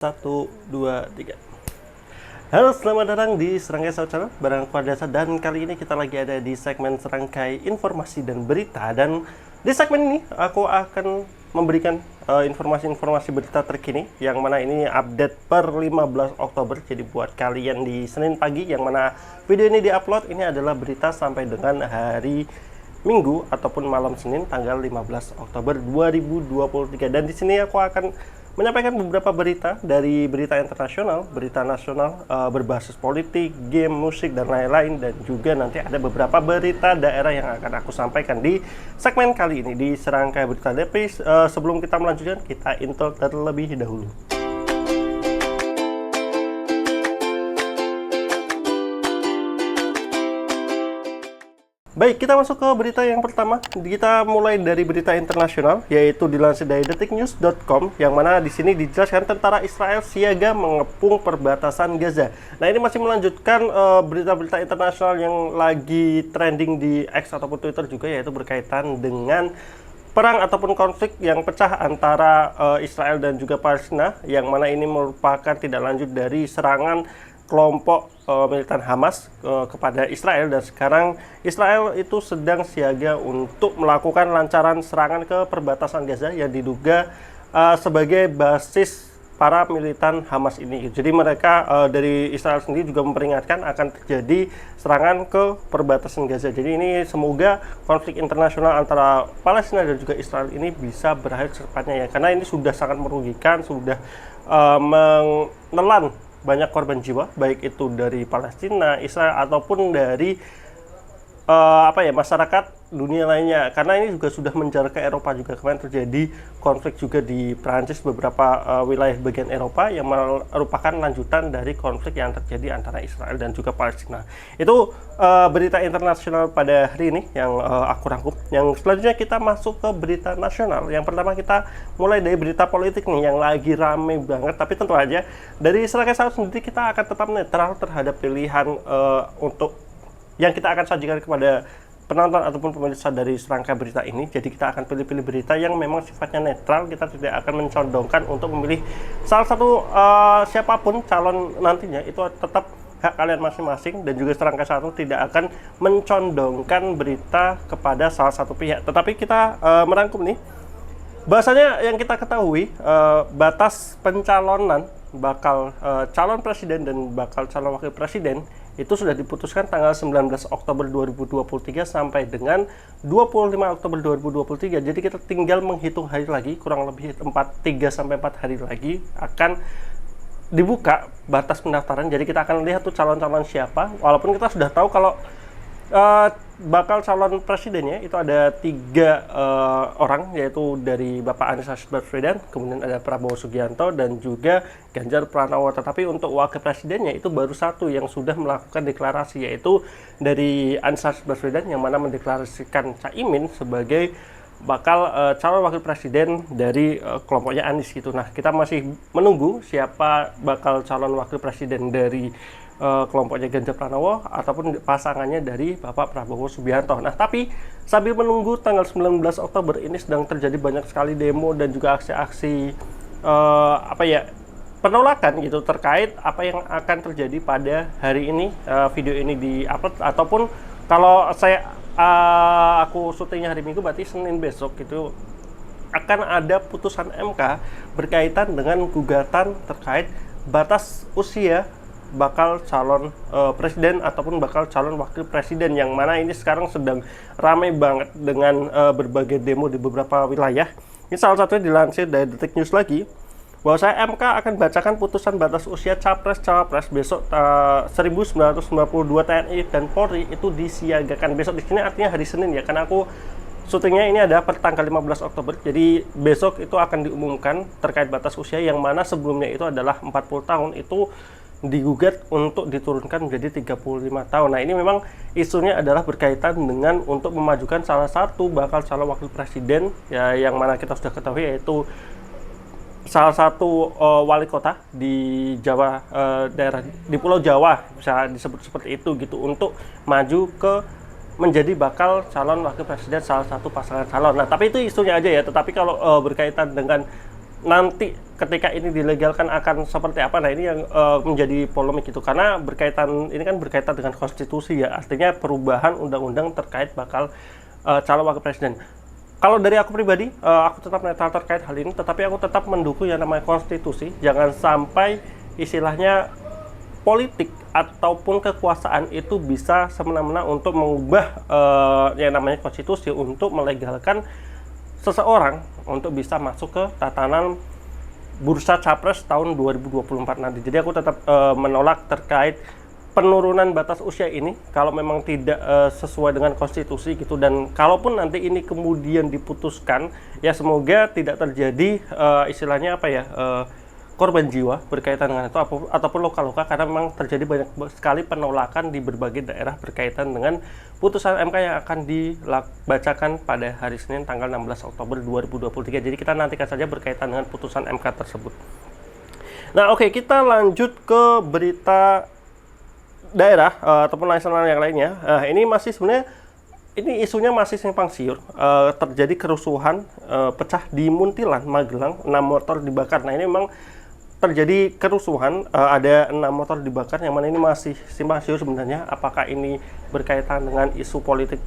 Satu, dua, tiga. Halo, selamat datang di Serangkai South Channel bareng aku Ardasa, dan kali ini kita lagi ada di segmen Serangkai Informasi dan Berita. Dan di segmen ini aku akan memberikan informasi-informasi berita terkini yang mana ini update per 15 Oktober. Jadi buat kalian di Senin pagi yang mana video ini diupload, ini adalah berita sampai dengan hari Minggu ataupun malam Senin tanggal 15 Oktober 2023. Dan di sini aku akan menyampaikan beberapa berita dari berita internasional, berita nasional, berbasis politik, game, musik, dan lain-lain. Dan juga nanti ada beberapa berita daerah yang akan aku sampaikan di segmen kali ini di Serangkai Berita Depis. Sebelum kita melanjutkan, kita intro terlebih dahulu. Baik, kita masuk ke berita yang pertama. Kita mulai dari berita internasional, yaitu dilansir dari detiknews.com, yang mana di sini dijelaskan tentara Israel siaga mengepung perbatasan Gaza. Nah, ini masih melanjutkan berita-berita internasional yang lagi trending di X ataupun Twitter juga, yaitu berkaitan dengan perang ataupun konflik yang pecah antara Israel dan juga Palestina, yang mana ini merupakan tidak lanjut dari serangan kelompok militan Hamas kepada Israel. Dan sekarang Israel itu sedang siaga untuk melakukan lancaran serangan ke perbatasan Gaza yang diduga sebagai basis para militan Hamas ini. Jadi mereka dari Israel sendiri juga memperingatkan akan terjadi serangan ke perbatasan Gaza. Jadi ini semoga konflik internasional antara Palestina dan juga Israel ini bisa berakhir secepatnya ya, karena ini sudah sangat merugikan, sudah menelan banyak korban jiwa, baik itu dari Palestina, Israel, ataupun dari masyarakat dunia lainnya, karena ini juga sudah menjalar ke Eropa juga. Kemarin terjadi konflik juga di Prancis, beberapa wilayah bagian Eropa, yang merupakan lanjutan dari konflik yang terjadi antara Israel dan juga Palestina. Itu berita internasional pada hari ini yang aku rangkum. Yang selanjutnya kita masuk ke berita nasional. Yang pertama kita mulai dari berita politik nih yang lagi rame banget, tapi tentu aja dari Serangkai South sendiri kita akan tetap netral terhadap pilihan untuk yang kita akan sajikan kepada penonton ataupun pemirsa dari serangkai berita ini. Jadi kita akan pilih-pilih berita yang memang sifatnya netral. Kita tidak akan mencondongkan untuk memilih salah satu siapapun calon nantinya. Itu tetap hak kalian masing-masing, dan juga Serangkai Satu tidak akan mencondongkan berita kepada salah satu pihak. Tetapi kita merangkum nih, bahasanya yang kita ketahui batas pencalonan bakal calon presiden dan bakal calon wakil presiden itu sudah diputuskan tanggal 19 Oktober 2023 sampai dengan 25 Oktober 2023. Jadi kita tinggal menghitung hari lagi, kurang lebih 3-4 hari lagi akan dibuka batas pendaftaran. Jadi kita akan lihat tuh calon-calon siapa. Walaupun kita sudah tahu kalau bakal calon presidennya itu ada 3 orang, yaitu dari Bapak Anies Baswedan, kemudian ada Prabowo Subianto, dan juga Ganjar Pranowo. Tetapi untuk wakil presidennya itu baru 1 yang sudah melakukan deklarasi, yaitu dari Anies Baswedan, yang mana mendeklarasikan Caimin sebagai bakal calon wakil presiden dari kelompoknya Anies gitu. Nah, kita masih menunggu siapa bakal calon wakil presiden dari kelompoknya Ganjar Pranowo ataupun pasangannya dari Bapak Prabowo Subianto. Nah, tapi sambil menunggu tanggal 19 Oktober ini sedang terjadi banyak sekali demo dan juga aksi-aksi penolakan gitu terkait apa yang akan terjadi pada hari ini. Video ini di-upload ataupun kalau aku syutingnya hari Minggu, berarti Senin besok itu akan ada putusan MK berkaitan dengan gugatan terkait batas usia bakal calon presiden ataupun bakal calon wakil presiden, yang mana ini sekarang sedang ramai banget dengan berbagai demo di beberapa wilayah. Ini salah satunya dilansir dari Detik News lagi, bahwa MK akan bacakan putusan batas usia capres-cawapres besok 1992 TNI dan Polri itu disiagakan besok. Di sini artinya hari Senin ya, karena aku syutingnya ini ada per tanggal 15 Oktober. Jadi besok itu akan diumumkan terkait batas usia, yang mana sebelumnya itu adalah 40 tahun itu digugat untuk diturunkan menjadi 35 tahun. Nah, ini memang isunya adalah berkaitan dengan untuk memajukan salah satu bakal calon wakil presiden ya, yang mana kita sudah ketahui yaitu salah satu wali kota di Jawa, daerah di Pulau Jawa, bisa disebut seperti itu gitu, untuk maju ke menjadi bakal calon wakil presiden salah satu pasangan calon. Nah, tapi itu isunya aja ya. Tetapi kalau berkaitan dengan nanti ketika ini dilegalkan akan seperti apa? Nah, ini yang menjadi polemik itu, karena ini kan berkaitan dengan konstitusi ya, artinya perubahan undang-undang terkait bakal calon wakil presiden. Kalau dari aku pribadi, aku tetap netral terkait hal ini, tetapi aku tetap mendukung yang namanya konstitusi. Jangan sampai istilahnya politik ataupun kekuasaan itu bisa semena-mena untuk mengubah yang namanya konstitusi untuk melegalkan seseorang untuk bisa masuk ke tatanan bursa capres tahun 2024 nanti. Jadi aku tetap menolak terkait penurunan batas usia ini kalau memang tidak sesuai dengan konstitusi gitu, dan kalaupun nanti ini kemudian diputuskan, ya semoga tidak terjadi istilahnya apa ya, korban jiwa berkaitan dengan itu ataupun luka-luka, karena memang terjadi banyak sekali penolakan di berbagai daerah berkaitan dengan putusan MK yang akan dibacakan pada hari Senin tanggal 16 Oktober 2023. Jadi kita nantikan saja berkaitan dengan putusan MK tersebut. Nah, oke, kita lanjut ke berita daerah ataupun nasional yang lainnya. Ini masih sebenarnya isunya masih simpang siur. Terjadi kerusuhan pecah di Muntilan, Magelang, 6 motor dibakar. Nah, ini memang terjadi kerusuhan, ada 6 motor dibakar, yang mana ini masih simpang siur sebenarnya apakah ini berkaitan dengan isu politik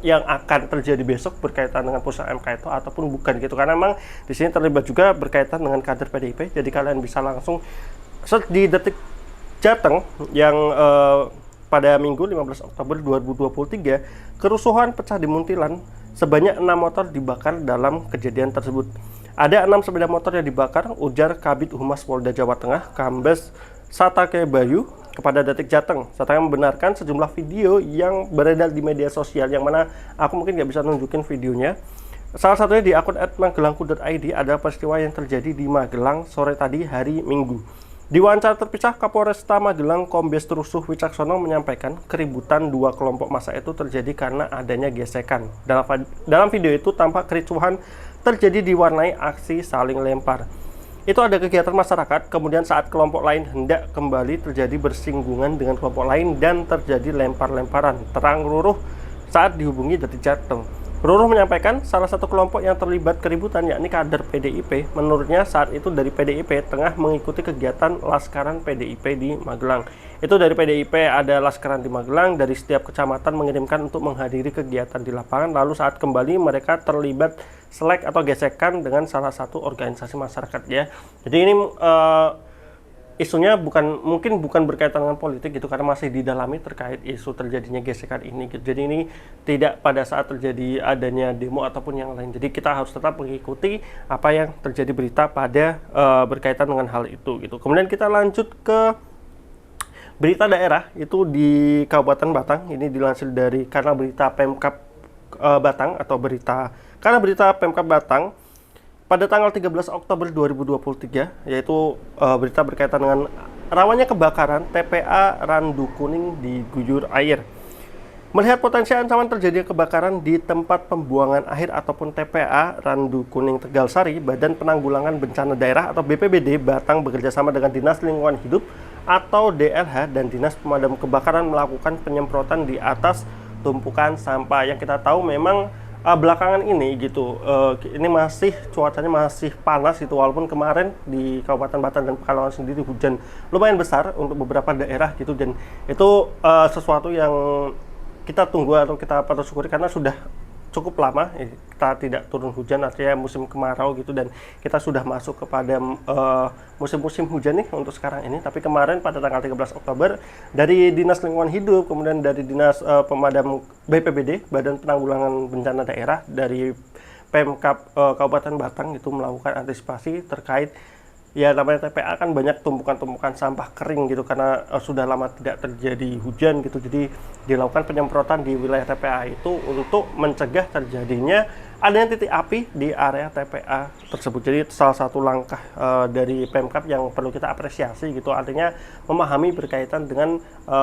yang akan terjadi besok berkaitan dengan putusan MK itu ataupun bukan gitu, karena memang di sini terlibat juga berkaitan dengan kader PDIP. Jadi kalian bisa langsung search di Detik Jateng yang pada Minggu 15 Oktober 2023, kerusuhan pecah di Muntilan, sebanyak 6 motor dibakar dalam kejadian tersebut. Ada 6 sepeda motor yang dibakar, ujar Kabid Humas Polda Jawa Tengah, Kombes Satake Bayu, kepada Detik Jateng. Satake membenarkan sejumlah video yang beredar di media sosial, yang mana aku mungkin nggak bisa nunjukin videonya. Salah satunya di akun @magelangku.id, ada peristiwa yang terjadi di Magelang sore tadi hari Minggu. Di wawancara terpisah, Kapolresta Magelang Kombes Trusuh Wicaksono menyampaikan keributan dua kelompok massa itu terjadi karena adanya gesekan. Dalam video itu tampak kericuhan terjadi diwarnai aksi saling lempar. Itu ada kegiatan masyarakat, kemudian saat kelompok lain hendak kembali terjadi bersinggungan dengan kelompok lain dan terjadi lempar-lemparan. Terang Ruruh saat dihubungi Detik Jateng. Ruruh menyampaikan salah satu kelompok yang terlibat keributan yakni kader PDIP. Menurutnya saat itu dari PDIP tengah mengikuti kegiatan Laskaran PDIP di Magelang. Itu dari PDIP ada Laskaran di Magelang, dari setiap kecamatan mengirimkan untuk menghadiri kegiatan di lapangan. Lalu saat kembali mereka terlibat selek atau gesekan dengan salah satu organisasi masyarakat ya. Jadi ini isunya mungkin bukan berkaitan dengan politik gitu, karena masih didalami terkait isu terjadinya gesekan ini gitu. Jadi ini tidak pada saat terjadi adanya demo ataupun yang lain. Jadi kita harus tetap mengikuti apa yang terjadi berita pada berkaitan dengan hal itu gitu. Kemudian kita lanjut ke berita daerah itu di Kabupaten Batang. Ini dilansir dari Karena Berita Pemkab Batang atau Karena Berita Pemkab Batang. Pada tanggal 13 Oktober 2023, yaitu berita berkaitan dengan rawannya kebakaran TPA Randu Kuning diguyur air. Melihat potensi ancaman terjadinya kebakaran di tempat pembuangan akhir ataupun TPA Randu Kuning Tegalsari, Badan Penanggulangan Bencana Daerah atau BPBD Batang bekerjasama dengan Dinas Lingkungan Hidup atau DLH dan Dinas Pemadam Kebakaran melakukan penyemprotan di atas tumpukan sampah. Yang kita tahu memang belakangan ini gitu, ini cuacanya masih panas gitu, walaupun kemarin di Kabupaten Batang dan Pekalongan sendiri hujan lumayan besar untuk beberapa daerah gitu, dan itu sesuatu yang kita tunggu atau kita patut syukuri karena sudah cukup lama kita tidak turun hujan, artinya musim kemarau gitu, dan kita sudah masuk kepada musim-musim hujan nih untuk sekarang ini. Tapi kemarin pada tanggal 13 Oktober dari Dinas Lingkungan Hidup, kemudian dari Dinas Pemadam BPBD Badan Penanggulangan Bencana Daerah, dari Pemkab Kabupaten Batang itu melakukan antisipasi terkait ya namanya TPA kan banyak tumpukan-tumpukan sampah kering gitu karena sudah lama tidak terjadi hujan gitu. Jadi dilakukan penyemprotan di wilayah TPA itu untuk mencegah terjadinya adanya titik api di area TPA tersebut. Jadi salah satu langkah dari Pemkab yang perlu kita apresiasi gitu, artinya memahami berkaitan dengan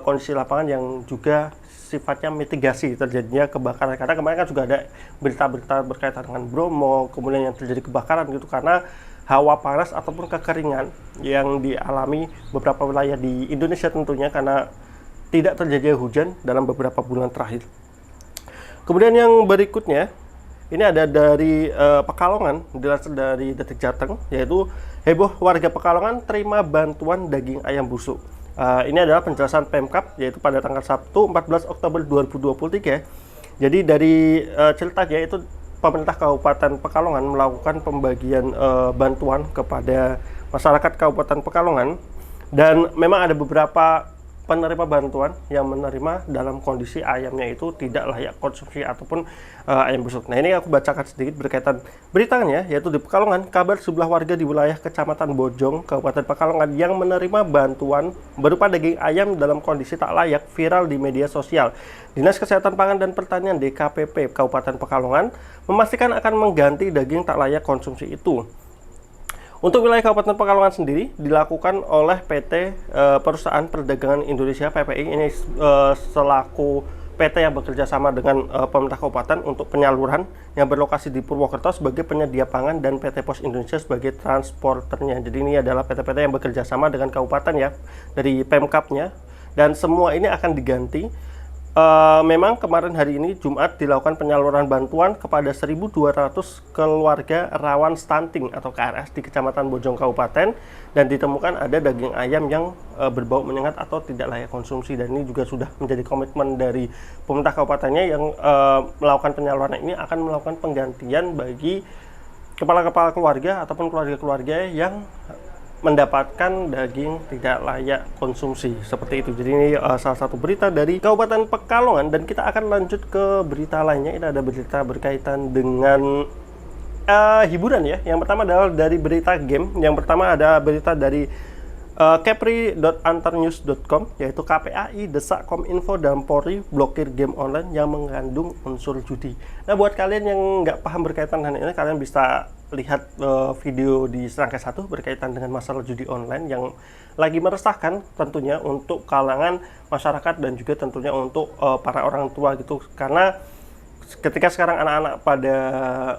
kondisi lapangan yang juga sifatnya mitigasi terjadinya kebakaran. Karena kemarin kan juga ada berita-berita berkaitan dengan Bromo, kemudian yang terjadi kebakaran gitu karena hawa panas ataupun kekeringan yang dialami beberapa wilayah di Indonesia tentunya karena tidak terjadi hujan dalam beberapa bulan terakhir. Kemudian yang berikutnya Ini ada dari Pekalongan, dilansir dari Detik Jateng, yaitu heboh warga Pekalongan terima bantuan daging ayam busuk. Ini adalah penjelasan Pemkab, yaitu pada tanggal Sabtu 14 Oktober 2023. Jadi dari ceritanya itu pemerintah Kabupaten Pekalongan melakukan pembagian bantuan kepada masyarakat Kabupaten Pekalongan, dan memang ada beberapa penerima bantuan yang menerima dalam kondisi ayamnya itu tidak layak konsumsi ataupun ayam busuk. Nah, ini aku bacakan sedikit berkaitan beritanya, yaitu di Pekalongan, kabar sebelah warga di wilayah Kecamatan Bojong, Kabupaten Pekalongan yang menerima bantuan berupa daging ayam dalam kondisi tak layak viral di media sosial. Dinas Kesehatan Pangan dan Pertanian DKPP Kabupaten Pekalongan memastikan akan mengganti daging tak layak konsumsi itu. Untuk wilayah Kabupaten Pekalongan sendiri dilakukan oleh PT Perusahaan Perdagangan Indonesia (PPI). Ini selaku PT yang bekerja sama dengan pemerintah kabupaten untuk penyaluran, yang berlokasi di Purwokerto sebagai penyedia pangan dan PT Pos Indonesia sebagai transporternya. Jadi ini adalah PT-PT yang bekerja sama dengan kabupaten ya, dari Pemkabnya, dan semua ini akan diganti. Memang kemarin hari ini Jumat dilakukan penyaluran bantuan kepada 1.200 keluarga rawan stunting atau KRS di Kecamatan Bojong Kabupaten, dan ditemukan ada daging ayam yang berbau menyengat atau tidak layak konsumsi, dan ini juga sudah menjadi komitmen dari pemerintah kabupatennya yang melakukan penyaluran ini akan melakukan penggantian bagi kepala-kepala keluarga ataupun keluarga-keluarga yang mendapatkan daging tidak layak konsumsi, seperti itu. Jadi ini salah satu berita dari Kabupaten Pekalongan, dan kita akan lanjut ke berita lainnya. Ini ada berita berkaitan dengan hiburan ya. Yang pertama adalah dari berita game. Yang pertama ada berita dari kepri.antarnews.com, yaitu KPAI desak Kominfo dan Polri blokir game online yang mengandung unsur judi. Nah, buat kalian yang nggak paham berkaitan dengan ini, kalian bisa lihat video di serangkai 1 berkaitan dengan masalah judi online yang lagi meresahkan tentunya untuk kalangan masyarakat dan juga tentunya untuk para orang tua gitu. Karena ketika sekarang anak-anak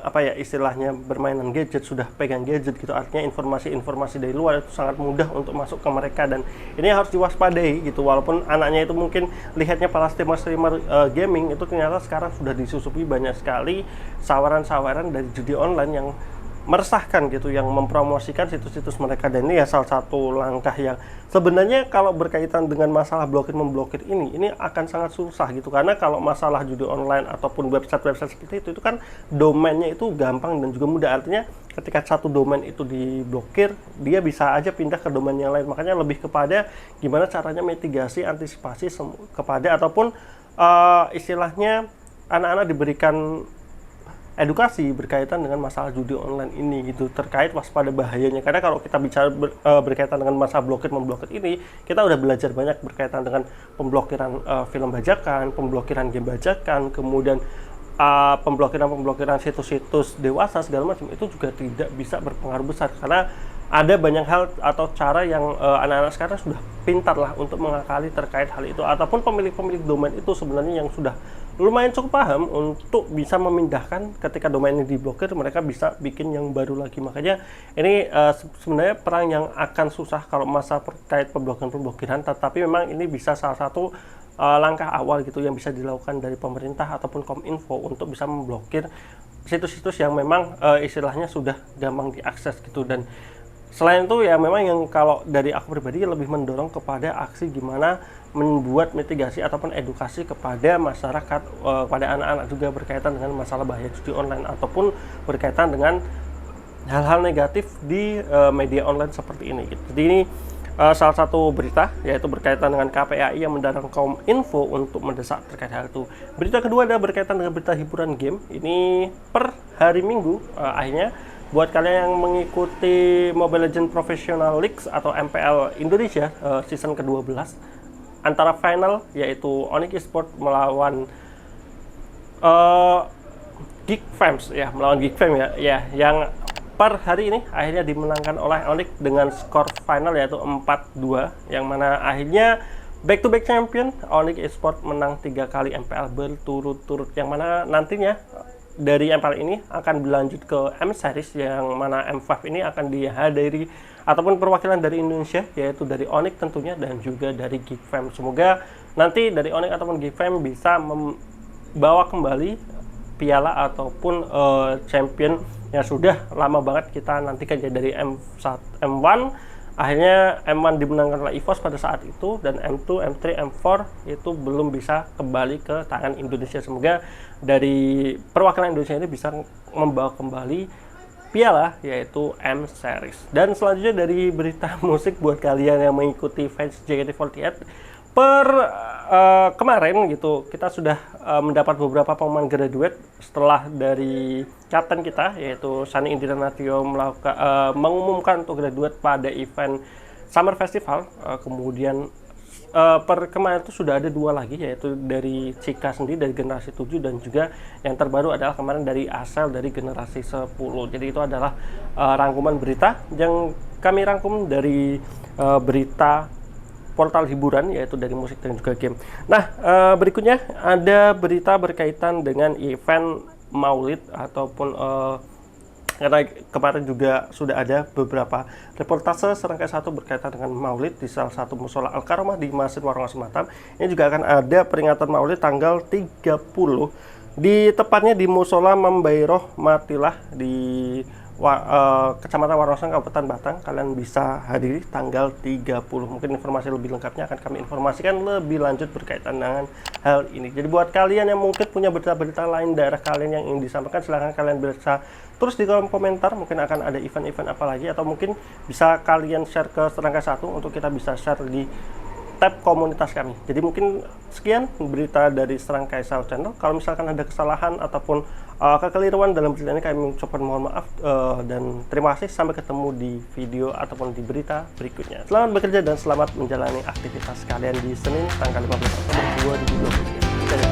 pada istilahnya bermainan gadget, sudah pegang gadget gitu, artinya informasi-informasi dari luar itu sangat mudah untuk masuk ke mereka, dan ini harus diwaspadai gitu. Walaupun anaknya itu mungkin lihatnya para streamer gaming, itu ternyata sekarang sudah disusupi banyak sekali sawaran-sawaran dari judi online yang meresahkan gitu, yang mempromosikan situs-situs mereka. Dan ini ya salah satu langkah yang sebenarnya kalau berkaitan dengan masalah memblokir ini akan sangat susah gitu, karena kalau masalah judi online ataupun website-website seperti itu kan domainnya itu gampang dan juga mudah. Artinya ketika satu domain itu diblokir, dia bisa aja pindah ke domain yang lain. Makanya lebih kepada gimana caranya mitigasi, antisipasi kepada ataupun istilahnya anak-anak diberikan edukasi berkaitan dengan masalah judi online ini gitu, terkait waspada bahayanya. Karena kalau kita bicara berkaitan dengan masalah memblokir ini, kita udah belajar banyak berkaitan dengan pemblokiran film bajakan, pemblokiran game bajakan, kemudian pemblokiran situs-situs dewasa segala macam. Itu juga tidak bisa berpengaruh besar, karena ada banyak hal atau cara yang anak-anak sekarang sudah pintar lah untuk mengakali terkait hal itu, ataupun pemilik-pemilik domain itu sebenarnya yang sudah lumayan cukup paham untuk bisa memindahkan ketika domain ini diblokir, mereka bisa bikin yang baru lagi. Makanya ini sebenarnya perang yang akan susah kalau masa terkait pemblokiran, tetapi memang ini bisa salah satu langkah awal gitu yang bisa dilakukan dari pemerintah ataupun Kominfo untuk bisa memblokir situs-situs yang memang istilahnya sudah gampang diakses gitu. Dan selain itu ya memang yang kalau dari aku pribadi lebih mendorong kepada aksi gimana membuat mitigasi ataupun edukasi kepada masyarakat, kepada anak-anak juga berkaitan dengan masalah bahaya judi online ataupun berkaitan dengan hal-hal negatif di media online seperti ini gitu. Jadi ini salah satu berita, yaitu berkaitan dengan KPAI yang mendorong Kominfo untuk mendesak terkait hal itu. Berita kedua adalah berkaitan dengan berita hiburan game. Ini per hari Minggu akhirnya buat kalian yang mengikuti Mobile Legends Professional League atau MPL Indonesia season ke-12, antara final yaitu Onyx Esports melawan Geek Fams ya, melawan Geek Fam ya, yang per hari ini akhirnya dimenangkan oleh Onyx dengan skor final yaitu 4-2, yang mana akhirnya back to back champion. Onyx Esports menang 3 kali MPL berturut-turut, yang mana nantinya dari MPL ini akan berlanjut ke M Series, yang mana M5 ini akan dihadiri ataupun perwakilan dari Indonesia, yaitu dari Onyx tentunya dan juga dari Geek Fam. Semoga nanti dari Onyx ataupun Geek Fam bisa membawa kembali piala ataupun champion yang sudah lama banget kita nantikan ya, dari M1 akhirnya M1 dimenangkan oleh EVOS pada saat itu, dan M2, M3, M4 itu belum bisa kembali ke tangan Indonesia. Semoga dari perwakilan Indonesia ini bisa membawa kembali piala, yaitu M Series. Dan selanjutnya dari berita musik buat kalian yang mengikuti fans JKT48, kemarin gitu kita sudah mendapat beberapa pengumuman graduate setelah dari kapten kita yaitu Sunny Indira Natio mengumumkan untuk graduate pada event Summer Festival. Kemudian kemarin itu sudah ada 2 lagi, yaitu dari Cika sendiri dari generasi 7, dan juga yang terbaru adalah kemarin dari Asel dari generasi 10. Jadi itu adalah rangkuman berita yang kami rangkum dari berita portal hiburan, yaitu dari musik dan juga game. Nah, berikutnya ada berita berkaitan dengan event Maulid ataupun karena kemarin juga sudah ada beberapa reportase serangkai satu berkaitan dengan Maulid di salah satu musola Al-Karomah di Masjid Warongas Matam. Ini juga akan ada peringatan Maulid tanggal 30 tepatnya di musola Membairoh Matilah di Kecamatan Warongsang, Kabupaten Batang. Kalian bisa hadiri tanggal 30. Mungkin informasi lebih lengkapnya akan kami informasikan lebih lanjut berkaitan dengan hal ini. Jadi buat kalian yang mungkin punya berita-berita lain daerah kalian yang ingin disampaikan, silahkan kalian bisa terus di kolom komentar. Mungkin akan ada event-event apa lagi, atau mungkin bisa kalian share ke Serangkai 1 untuk kita bisa share di tab komunitas kami. Jadi mungkin sekian berita dari Serangkai South Channel. Kalau misalkan ada kesalahan ataupun kekeliruan dalam berita ini, kami mengucapkan mohon maaf, dan terima kasih. Sampai ketemu di video ataupun di berita berikutnya. Selamat bekerja dan selamat menjalani aktivitas kalian di Senin tanggal 15 Oktober 2023. Dadah.